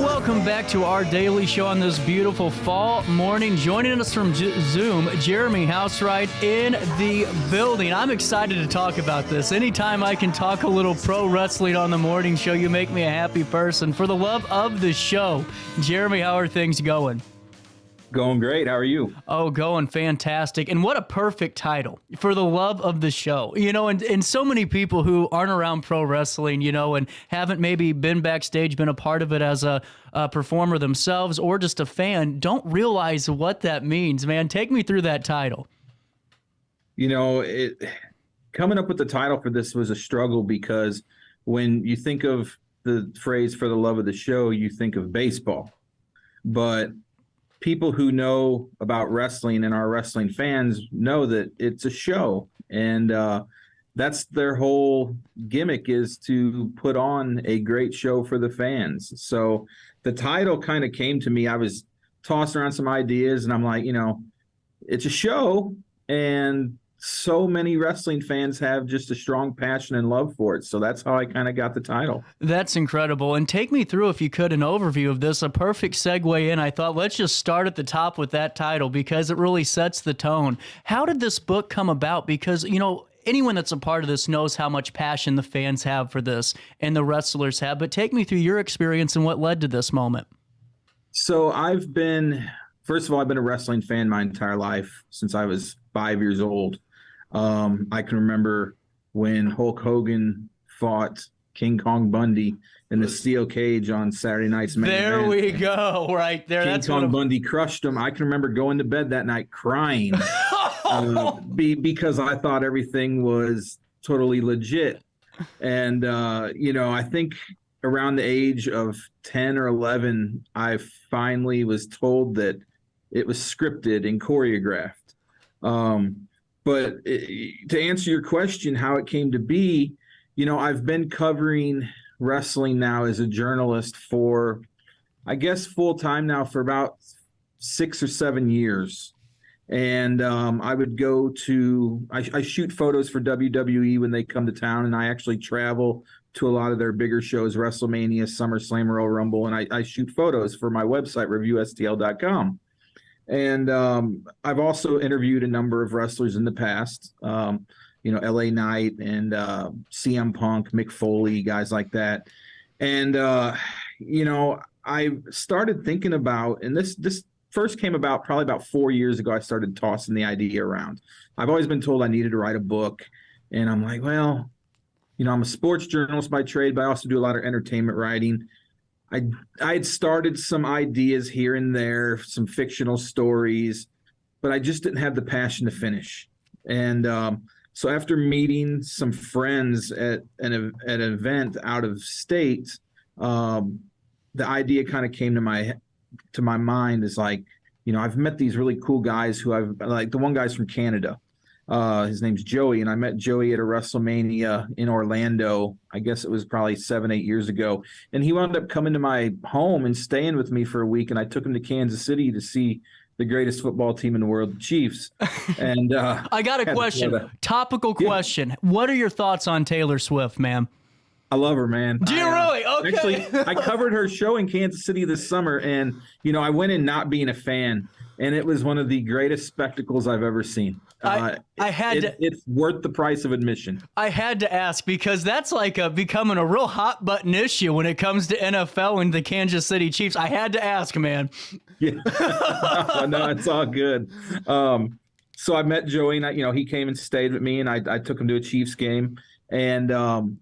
Welcome back to our daily show on this beautiful fall morning. Joining us from Zoom, Jeremey Housewright in the building. I'm excited to talk about this. Anytime I can talk a little pro wrestling on the morning show, you make me a happy person. For the love of the show, Jeremey, how are things going? Going great. How are you? Oh, going fantastic. And what a perfect title, For the Love of the Show. You know, and so many people who aren't around pro wrestling, you know, and haven't maybe been backstage, been a part of it as a performer themselves or just a fan, don't realize what that means, man. Take me through that title. You know, coming up with the title for this was a struggle because when you think of the phrase For the Love of the Show, you think of baseball. But people who know about wrestling and are wrestling fans know that it's a show, and that's their whole gimmick, is to put on a great show for the fans. So the title kind of came to me. I was tossing around some ideas, and I'm like, you know, it's a show, and so many wrestling fans have just a strong passion and love for it. So that's how I kind of got the title. That's incredible. And take me through, if you could, an overview of this, a perfect segue in. I thought, let's just start at the top with that title because it really sets the tone. How did this book come about? Because, you know, anyone that's a part of this knows how much passion the fans have for this and the wrestlers have. But take me through your experience and what led to this moment. So first of all, I've been a wrestling fan my entire life since I was 5 years old. I can remember when Hulk Hogan fought King Kong Bundy in the steel cage on Saturday night's main event. There we go, right there. King Kong Bundy crushed him. I can remember going to bed that night crying because I thought everything was totally legit. And, you know, I think around the age of 10 or 11, I finally was told that it was scripted and choreographed. But to answer your question, how it came to be, you know, I've been covering wrestling now as a journalist for, I guess, full time now for about 6 or 7 years. And I would go to, I shoot photos for WWE when they come to town, and I actually travel to a lot of their bigger shows, WrestleMania, SummerSlam, Royal Rumble, and I shoot photos for my website, ReviewSTL.com. And I've also interviewed a number of wrestlers in the past, you know, LA Knight and CM Punk, Mick Foley, guys like that. And, you know, I started thinking about, and this first came about probably about 4 years ago. I started tossing the idea around. I've always been told I needed to write a book. And I'm like, well, you know, I'm a sports journalist by trade, but I also do a lot of entertainment writing. I had started some ideas here and there, some fictional stories, but I just didn't have the passion to finish. And so after meeting some friends at an event out of state, the idea kind of came to my mind is like, you know, I've met these really cool guys who the one guy's from Canada. His name's Joey, and I met Joey at a WrestleMania in Orlando. I guess it was probably 7-8 years ago. And he wound up coming to my home and staying with me for a week, and I took him to Kansas City to see the greatest football team in the world, the Chiefs. And I got a question, topical question. Yeah. What are your thoughts on Taylor Swift, man? I love her, man. Do you really? Okay. Actually, I covered her show in Kansas City this summer, and, you know, I went in not being a fan, and it was one of the greatest spectacles I've ever seen. It's worth the price of admission. I had to ask because that's like becoming a real hot button issue when it comes to NFL and the Kansas City Chiefs. I had to ask, man. Yeah, no, it's all good. So I met Joey, and you know, he came and stayed with me, and I took him to a Chiefs game. And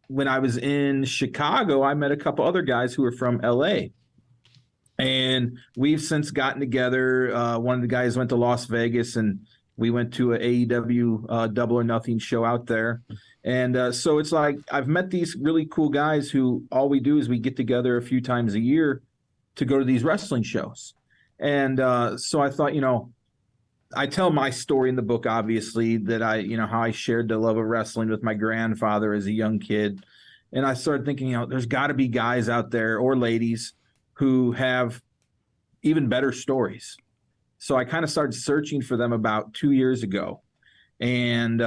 when I was in Chicago, I met a couple other guys who were from LA. And we've since gotten together. One of the guys went to Las Vegas, and we went to an AEW Double or Nothing show out there. And so it's like I've met these really cool guys who all we do is we get together a few times a year to go to these wrestling shows. And so I thought, you know, I tell my story in the book, obviously, that how I shared the love of wrestling with my grandfather as a young kid. And I started thinking, you know, there's got to be guys out there or ladies who have even better stories. So I kind of started searching for them about 2 years ago. And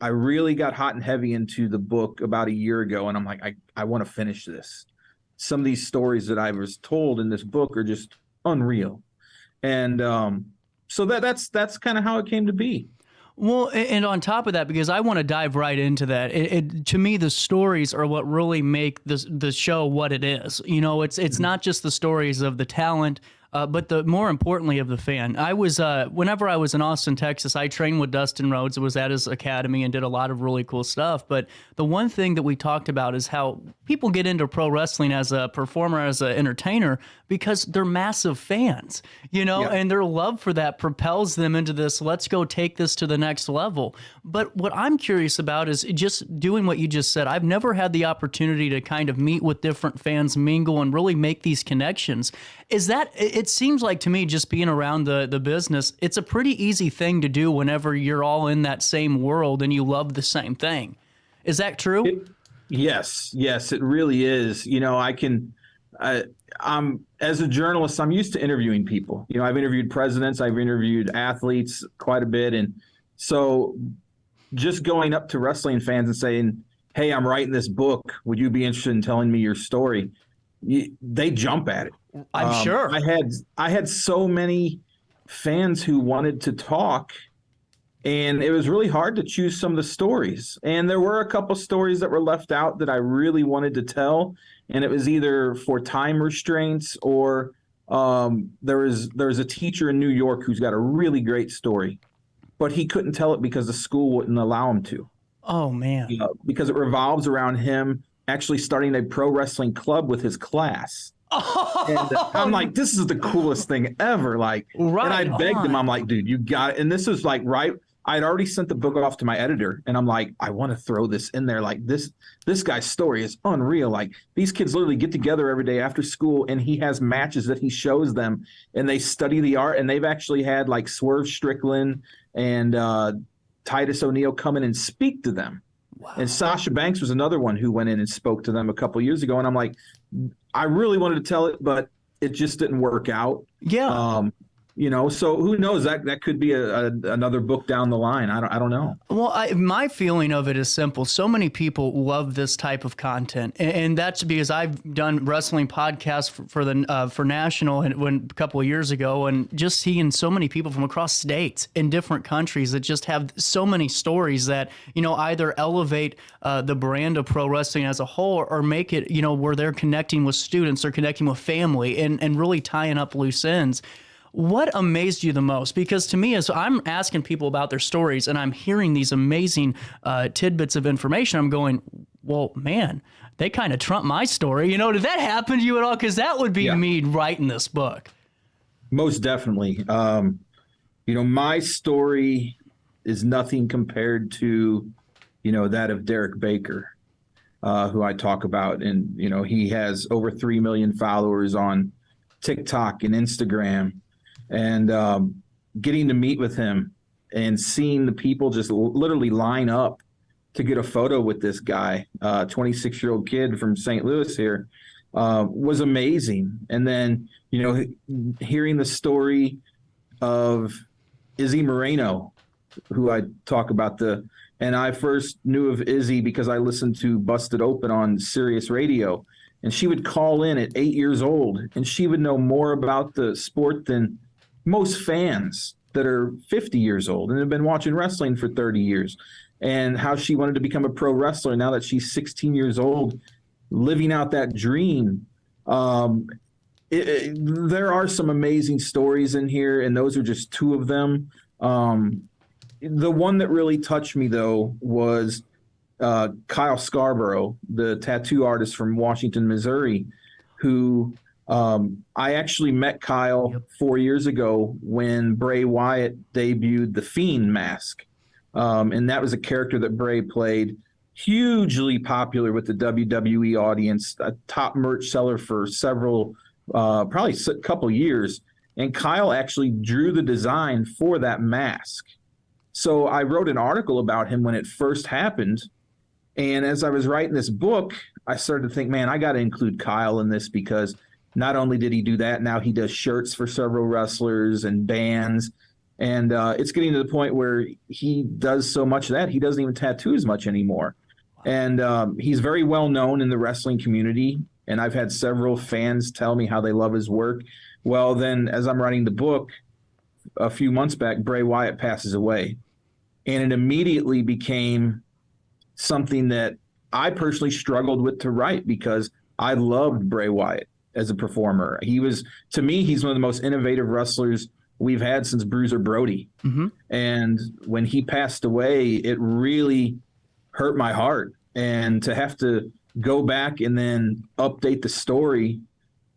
I really got hot and heavy into the book about a year ago, and I'm like, I want to finish this. Some of these stories that I was told in this book are just unreal. And so that's kind of how it came to be. Well, and on top of that, because I want to dive right into that, to me, the stories are what really make the show what it is. You know, it's not just the stories of the talent, but more importantly of the fan. I was whenever I was in Austin, Texas, I trained with Dustin Rhodes. I was at his academy and did a lot of really cool stuff. But the one thing that we talked about is how people get into pro wrestling as a performer, as an entertainer, because they're massive fans, you know, and their love for that propels them into this, let's go take this to the next level. But what I'm curious about is just doing what you just said. I've never had the opportunity to kind of meet with different fans, mingle, and really make these connections. Is that, it seems like to me, just being around the business, it's a pretty easy thing to do whenever you're all in that same world and you love the same thing. Is that true? Yes, it really is. You know, I'm as a journalist, I'm used to interviewing people. You know, I've interviewed presidents, I've interviewed athletes quite a bit. And so just going up to wrestling fans and saying, hey, I'm writing this book, would you be interested in telling me your story? They jump at it. I'm sure. I had so many fans who wanted to talk, and it was really hard to choose some of the stories. And there were a couple stories that were left out that I really wanted to tell. And it was either for time restraints or there was a teacher in New York who's got a really great story, but he couldn't tell it because the school wouldn't allow him to. Oh, man. You know, because it revolves around him actually starting a pro wrestling club with his class. And I'm like, this is the coolest thing ever. Like, and I begged him, I'm like, dude, you got it. And this was like I'd already sent the book off to my editor, and I'm like, I want to throw this in there. Like this guy's story is unreal. Like these kids literally get together every day after school, and he has matches that he shows them, and they study the art. And they've actually had like Swerve Strickland and Titus O'Neil come in and speak to them. Wow. And Sasha Banks was another one who went in and spoke to them a couple of years ago. And I'm like, I really wanted to tell it, but it just didn't work out. Yeah. You know, so who knows? That could be another book down the line. I don't know. Well, my feeling of it is simple. So many people love this type of content, and that's because I've done wrestling podcasts for National a couple of years ago, and just seeing so many people from across states in different countries that just have so many stories that, you know, either elevate the brand of pro wrestling as a whole, or make it, you know, where they're connecting with students or connecting with family and really tying up loose ends. What amazed you the most? Because to me, as I'm asking people about their stories and I'm hearing these amazing tidbits of information, I'm going, well, man, they kind of trump my story. You know, did that happen to you at all? Because that would be me writing this book. Most definitely. You know, my story is nothing compared to, you know, that of Derek Baker, who I talk about. And, you know, he has over 3 million followers on TikTok and Instagram. And getting to meet with him and seeing the people just literally line up to get a photo with this guy, 26-year-old kid from St. Louis here, was amazing. And then, you know, hearing the story of Izzy Moreno, who I talk about and I first knew of Izzy because I listened to Busted Open on Sirius Radio, and she would call in at 8 years old, and she would know more about the sport than most fans that are 50 years old and have been watching wrestling for 30 years, and how she wanted to become a pro wrestler now that she's 16 years old, living out that dream. There are some amazing stories in here, and those are just two of them. The one that really touched me, though, was Kyle Scarborough, the tattoo artist from Washington, Missouri, who I actually met Kyle 4 years ago when Bray Wyatt debuted the Fiend mask. And that was a character that Bray played, hugely popular with the WWE audience, a top merch seller for several, probably a couple years. And Kyle actually drew the design for that mask. So I wrote an article about him when it first happened. And as I was writing this book, I started to think, man, I got to include Kyle in this, because not only did he do that, now he does shirts for several wrestlers and bands. And it's getting to the point where he does so much of that, he doesn't even tattoo as much anymore. And he's very well known in the wrestling community. And I've had several fans tell me how they love his work. Well, then as I'm writing the book, a few months back, Bray Wyatt passes away. And it immediately became something that I personally struggled with to write because I loved Bray Wyatt as a performer. To me, he's one of the most innovative wrestlers we've had since Bruiser Brody. Mm-hmm. And when he passed away, it really hurt my heart. And to have to go back and then update the story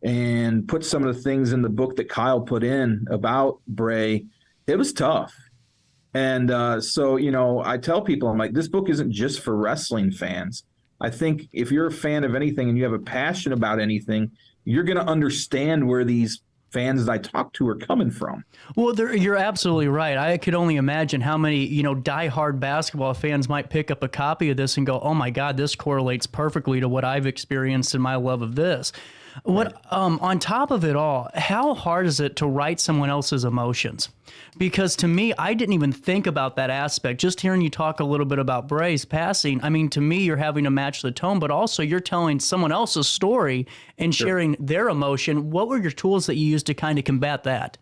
and put some of the things in the book that Kyle put in about Bray, it was tough. And so, I tell people, I'm like, this book isn't just for wrestling fans. I think if you're a fan of anything and you have a passion about anything, you're going to understand where these fans that I talk to are coming from. Well, you're absolutely right. I could only imagine how many, diehard basketball fans might pick up a copy of this and go, oh my God, this correlates perfectly to what I've experienced in my love of this. On top of it all, how hard is it to write someone else's emotions? Because to me, I didn't even think about that aspect. Just hearing you talk a little bit about Bray's passing, I mean, to me, you're having to match the tone, but also you're telling someone else's story and sharing their emotion. What were your tools that you used to kind of combat that?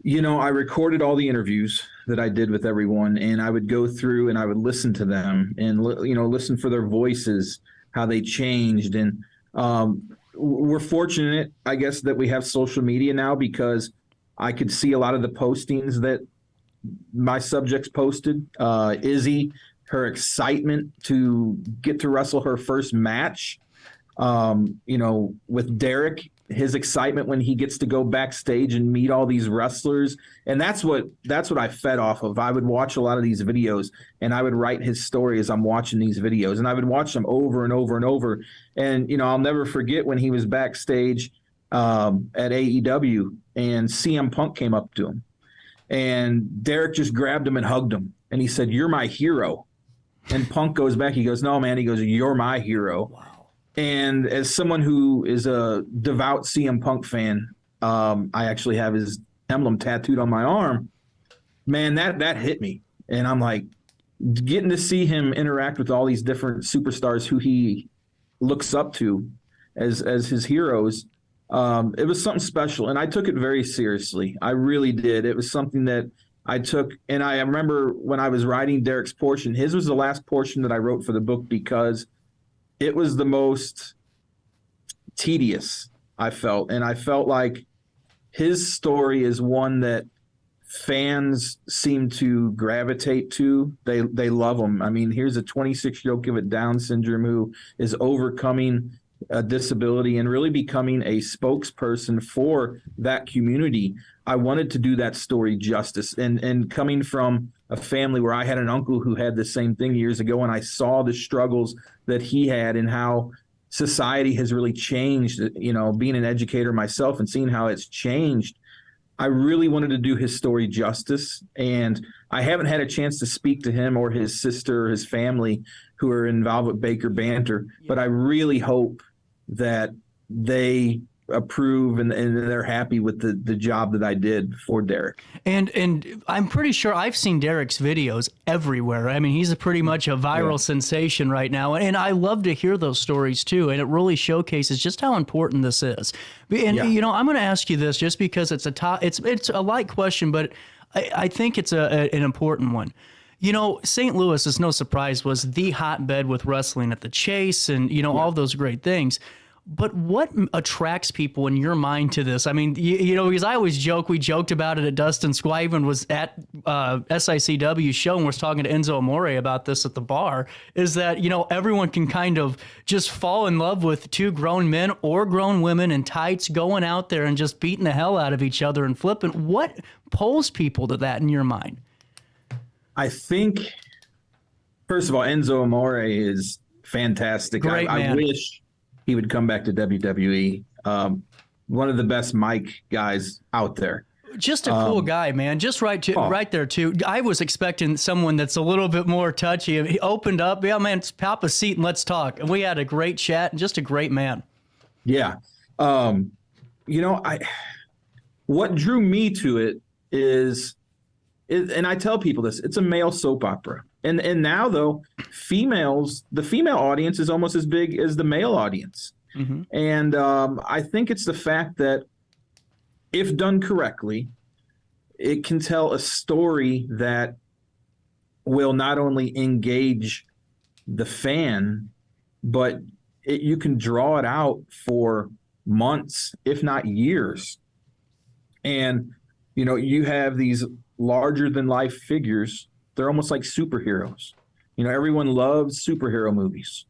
I recorded all the interviews that I did with everyone, and I would go through and I would listen to them and, listen for their voices, how they changed. And we're fortunate, I guess, that we have social media now because I could see a lot of the postings that my subjects posted. Izzy, her excitement to get to wrestle her first match, with Derek, his excitement when he gets to go backstage and meet all these wrestlers. And that's what I fed off of. I would watch a lot of these videos and I would write his story as I'm watching these videos, and I would watch them over and over and over. And, I'll never forget when he was backstage at AEW and CM Punk came up to him and Derek just grabbed him and hugged him. And he said, "You're my hero." And Punk goes back. He goes, "No, man." He goes, "You're my hero." Wow. And as someone who is a devout CM Punk fan, I actually have his emblem tattooed on my arm. Man, that hit me. And I'm like, getting to see him interact with all these different superstars who he looks up to as his heroes, it was something special. And I took it very seriously. I really did. It was something that I took. And I remember when I was writing Derek's portion, his was the last portion that I wrote for the book because it was the most tedious, I felt. And I felt like his story is one that fans seem to gravitate to. They love him. I mean, here's a 26-year-old kid with Down syndrome who is overcoming a disability and really becoming a spokesperson for that community. I wanted to do that story justice. And coming from a family where I had an uncle who had the same thing years ago, and I saw the struggles that he had and how society has really changed, being an educator myself and seeing how it's changed, I really wanted to do his story justice. And I haven't had a chance to speak to him or his sister or his family who are involved with Baker Banter, but I really hope that they approve and they're happy with the job that I did for Derek. And I'm pretty sure I've seen Derek's videos everywhere. I mean, he's pretty much a viral sensation right now. And I love to hear those stories too. And it really showcases just how important this is. And, I'm going to ask you this just because it's a light question, but I think it's an important one. St. Louis, is no surprise, was the hotbed with wrestling at the Chase and, all those great things. But what attracts people in your mind to this? I mean, because I always joke, we joked about it at Dustin Squivin was at SICW show and was talking to Enzo Amore about this at the bar, is that, everyone can kind of just fall in love with two grown men or grown women in tights going out there and just beating the hell out of each other and flipping. What pulls people to that in your mind? I think, first of all, Enzo Amore is fantastic. Great man. I wish he would come back to WWE. One of the best mic guys out there. Just a cool guy, man. Just right there, too. I was expecting someone that's a little bit more touchy. He opened up. Yeah, man, pop a seat and let's talk. And we had a great chat and just a great man. Yeah. What drew me to it is and I tell people this, it's a male soap opera. And now though, the female audience is almost as big as the male audience. Mm-hmm. And I think it's the fact that if done correctly, it can tell a story that will not only engage the fan, but you can draw it out for months, if not years. And, you have these larger than life figures. They're almost like superheroes. Everyone loves superhero movies.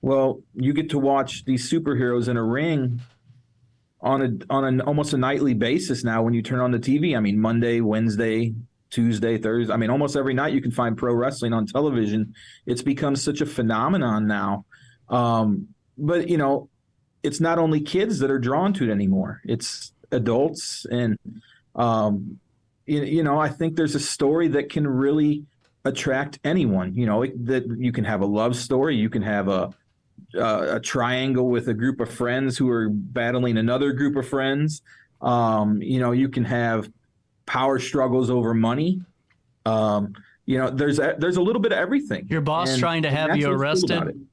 Well, you get to watch these superheroes in a ring on an almost a nightly basis now when you turn on the TV. I mean, Monday, Wednesday, Tuesday, Thursday. I mean, almost every night you can find pro wrestling on television. It's become such a phenomenon now. But, it's not only kids that are drawn to it anymore. It's adults. And, I think there's a story that can really attract anyone. That you can have a love story. You can have a triangle with a group of friends who are battling another group of friends. You can have power struggles over money. There's a little bit of everything. Your boss trying to have you arrested.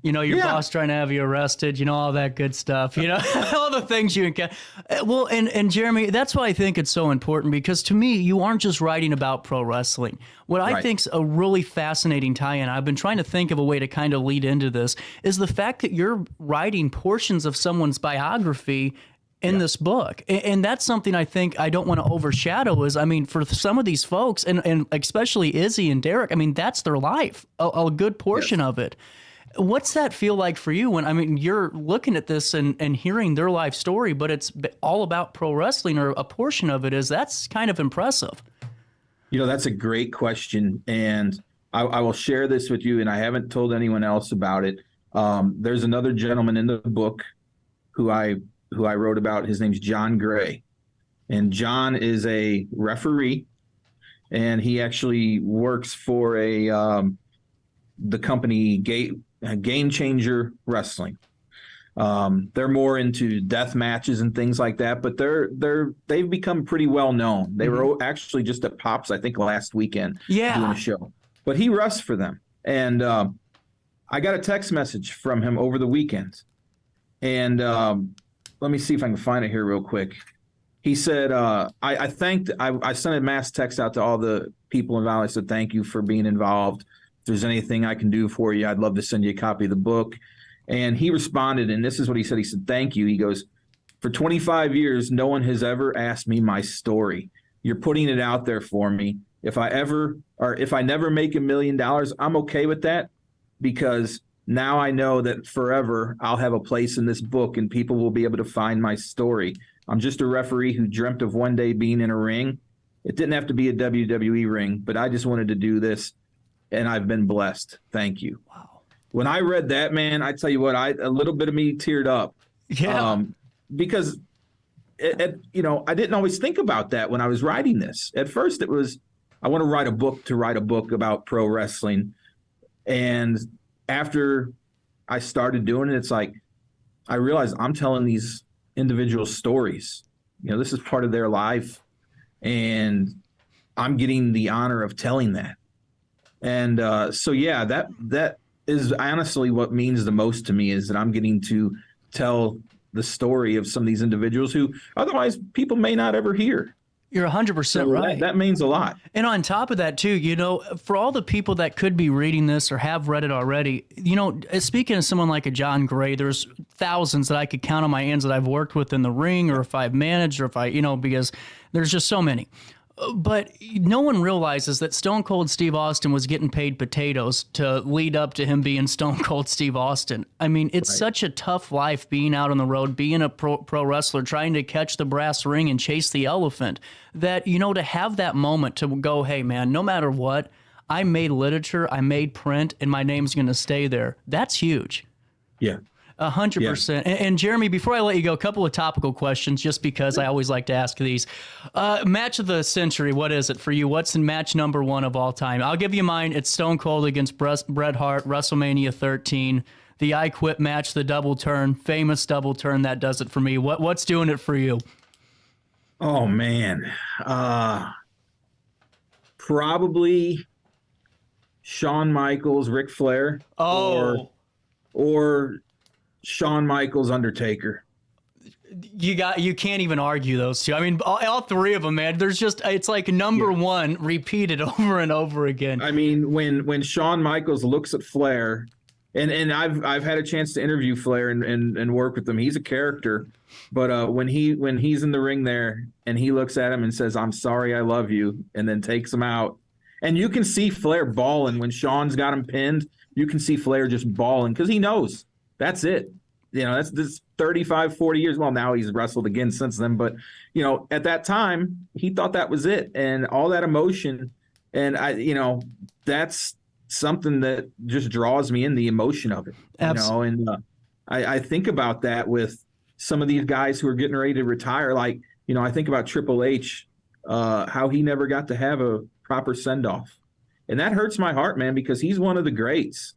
Your boss trying to have you arrested, all that good stuff, all the things you can. Well, and Jeremy, that's why I think it's so important, because to me, you aren't just writing about pro wrestling. What I think's a really fascinating tie-in, I've been trying to think of a way to kind of lead into this, is the fact that you're writing portions of someone's biography in this book. And that's something I think I don't want to overshadow is, for some of these folks, and especially Izzy and Derek, that's their life, a good portion of it. What's that feel like for you when, you're looking at this and hearing their life story, but it's all about pro wrestling, or a portion of it is? That's kind of impressive. That's a great question. And I will share this with you, and I haven't told anyone else about it. There's another gentleman in the book who I wrote about. His name's John Gray. And John is a referee, and he actually works for the company Game Changer Wrestling. They're more into death matches and things like that, but they've become pretty well known. They were actually just at Pops, I think, last weekend doing a show. But he wrestles for them. And I got a text message from him over the weekend. And let me see if I can find it here real quick. He said, I sent a mass text out to all the people involved. I said, thank you for being involved. If there's anything I can do for you, I'd love to send you a copy of the book. And he responded, and this is what he said. He said, thank you. He goes, for 25 years, no one has ever asked me my story. You're putting it out there for me. If I never make $1 million, I'm okay with that, because now I know that forever I'll have a place in this book and people will be able to find my story. I'm just a referee who dreamt of one day being in a ring. It didn't have to be a WWE ring, but I just wanted to do this, and I've been blessed. Thank you. Wow. When I read that, man, I tell you what, a little bit of me teared up. Yeah. Because I didn't always think about that when I was writing this. At first, it was, I want to write a book about pro wrestling. And after I started doing it, it's like, I realized I'm telling these individual stories. This is part of their life, and I'm getting the honor of telling that. And that is honestly what means the most to me, is that I'm getting to tell the story of some of these individuals who otherwise people may not ever hear. You're 100% right. That means a lot. And on top of that, too, for all the people that could be reading this or have read it already, speaking of someone like a John Gray, there's thousands that I could count on my hands that I've worked with in the ring, or if I've managed, or if because there's just so many. But no one realizes that Stone Cold Steve Austin was getting paid potatoes to lead up to him being Stone Cold Steve Austin. It's such a tough life being out on the road, being a pro wrestler, trying to catch the brass ring and chase the elephant, that, to have that moment to go, hey, man, no matter what, I made literature, I made print, and my name's going to stay there. That's huge. Yeah. 100%. And Jeremy, before I let you go, a couple of topical questions, just because I always like to ask these. Match of the century, what is it for you? What's in match number one of all time? I'll give you mine. It's Stone Cold against Bret Hart, WrestleMania 13. The I Quit match, the double turn, famous double turn, that does it for me. What's doing it for you? Oh, man. Probably Shawn Michaels, Ric Flair, or Shawn Michaels, Undertaker. You can't even argue those two. I mean, all three of them, man. It's like number one repeated over and over again. I mean, when Shawn Michaels looks at Flair, and I've had a chance to interview Flair and work with him. He's a character, but when he's in the ring there and he looks at him and says, "I'm sorry, I love you," and then takes him out, and you can see Flair bawling when Shawn's got him pinned. You can see Flair just bawling because he knows that's it. That's this 35, 40 years. Well, now he's wrestled again since then. But, at that time, he thought that was it. And all that emotion. And, that's something that just draws me in, the emotion of it. Absolutely. And I think about that with some of these guys who are getting ready to retire. Like, I think about Triple H, how he never got to have a proper send-off. And that hurts my heart, man, because he's one of the greats.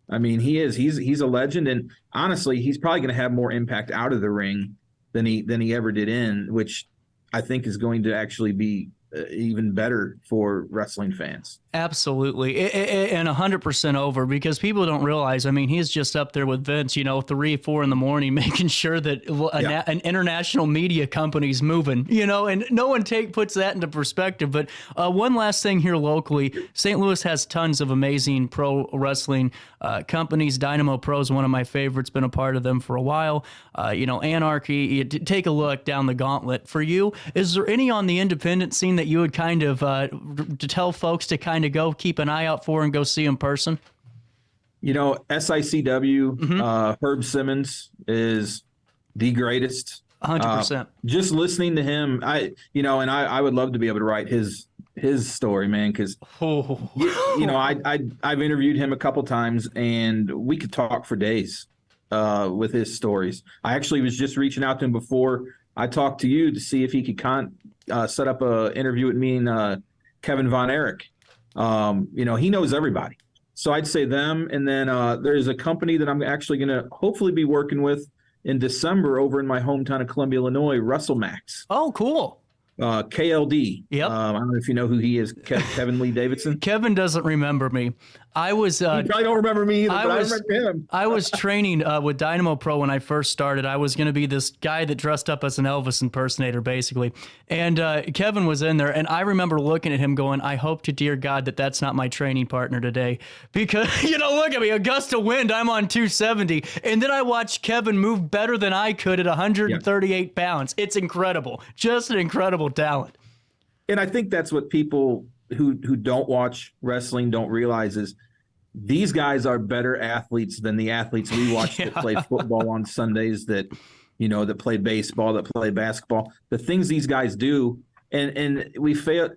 I mean, he is. He's a legend, and honestly, he's probably going to have more impact out of the ring than he ever did in, which I think is going to actually be even better for wrestling fans. Absolutely. And 100% over, because people don't realize, I mean, he's just up there with Vince, 3, 4 in the morning, making sure that an international media company's moving, and no one puts that into perspective. But one last thing here locally, St. Louis has tons of amazing pro wrestling companies. Dynamo Pro is one of my favorites, been a part of them for a while. Anarchy, take a look down the gauntlet. For you, is there any on the independent scene that you would kind of to tell folks to kind of go keep an eye out for and go see in person? SICW, Herb Simmons is the greatest. 100%. Just listening to him, I would love to be able to write his story, man, because I've interviewed him a couple times and we could talk for days with his stories. I actually was just reaching out to him before I talked to you to see if he could set up an interview with me and Kevin Von Erich. He knows everybody. So I'd say them. And then there's a company that I'm actually going to hopefully be working with in December over in my hometown of Columbia, Illinois, WrestleMax. Oh, cool. KLD. Yep. I don't know if you know who he is, Kevin Lee Davidson. Kevin doesn't remember me. I was. You probably don't remember me either, but I remember him. I was training with Dynamo Pro when I first started. I was going to be this guy that dressed up as an Elvis impersonator, basically. And Kevin was in there, and I remember looking at him going, I hope to dear God that's not my training partner today. Because, look at me, a gust of wind, I'm on 270. And then I watched Kevin move better than I could at 138 pounds. It's incredible. Just an incredible talent. And I think that's what people who don't watch wrestling don't realize is these guys are better athletes than the athletes we watch that play football on Sundays, that play baseball, that play basketball. The things these guys do, and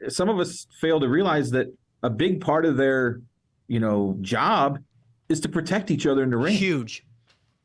some of us fail to realize that a big part of their job is to protect each other in the ring. Huge.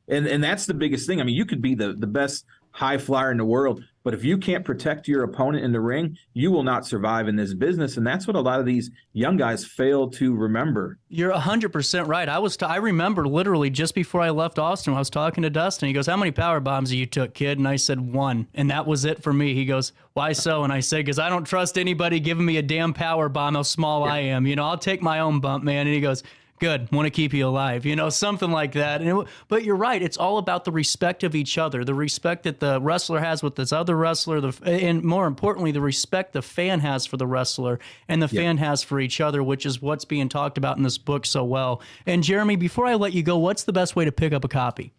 And that's the biggest thing. I mean, you could be the best high flyer in the world, but if you can't protect your opponent in the ring, you will not survive in this business. And that's what a lot of these young guys fail to remember. You're 100% right. I remember literally just before I left Austin, I was talking to Dustin. He goes, how many power bombs you took, kid? And I said 1. And that was it for me. He goes, why so? And I said, because I don't trust anybody giving me a damn power bomb, how small I am. I'll take my own bump, man. And he goes, good, want to keep you alive, something like that. But you're right. It's all about the respect of each other, the respect that the wrestler has with this other wrestler, and more importantly, the respect the fan has for the wrestler and the fan has for each other, which is what's being talked about in this book so well. And Jeremy, before I let you go, what's the best way to pick up a copy?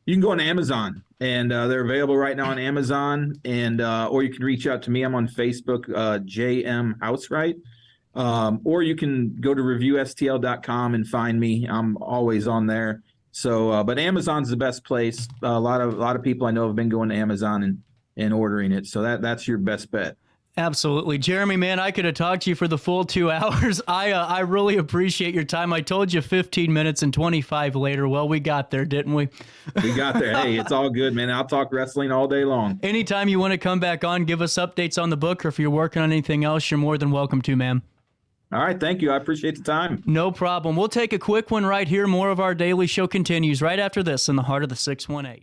You can go on Amazon, and they're available right now on Amazon, and or you can reach out to me. I'm on Facebook, JM Housewright. Or you can go to reviewstl.com and find me. I'm always on there. So, but Amazon's the best place. A lot of people I know have been going to Amazon and ordering it. So that's your best bet. Absolutely. Jeremy, man, I could have talked to you for the full 2 hours. I really appreciate your time. I told you 15 minutes and 25 later. Well, we got there, didn't we? We got there. Hey, it's all good, man. I'll talk wrestling all day long. Anytime you want to come back on, give us updates on the book, or if you're working on anything else, you're more than welcome to, man. All right. Thank you. I appreciate the time. No problem. We'll take a quick one right here. More of our daily show continues right after this in the heart of the 618.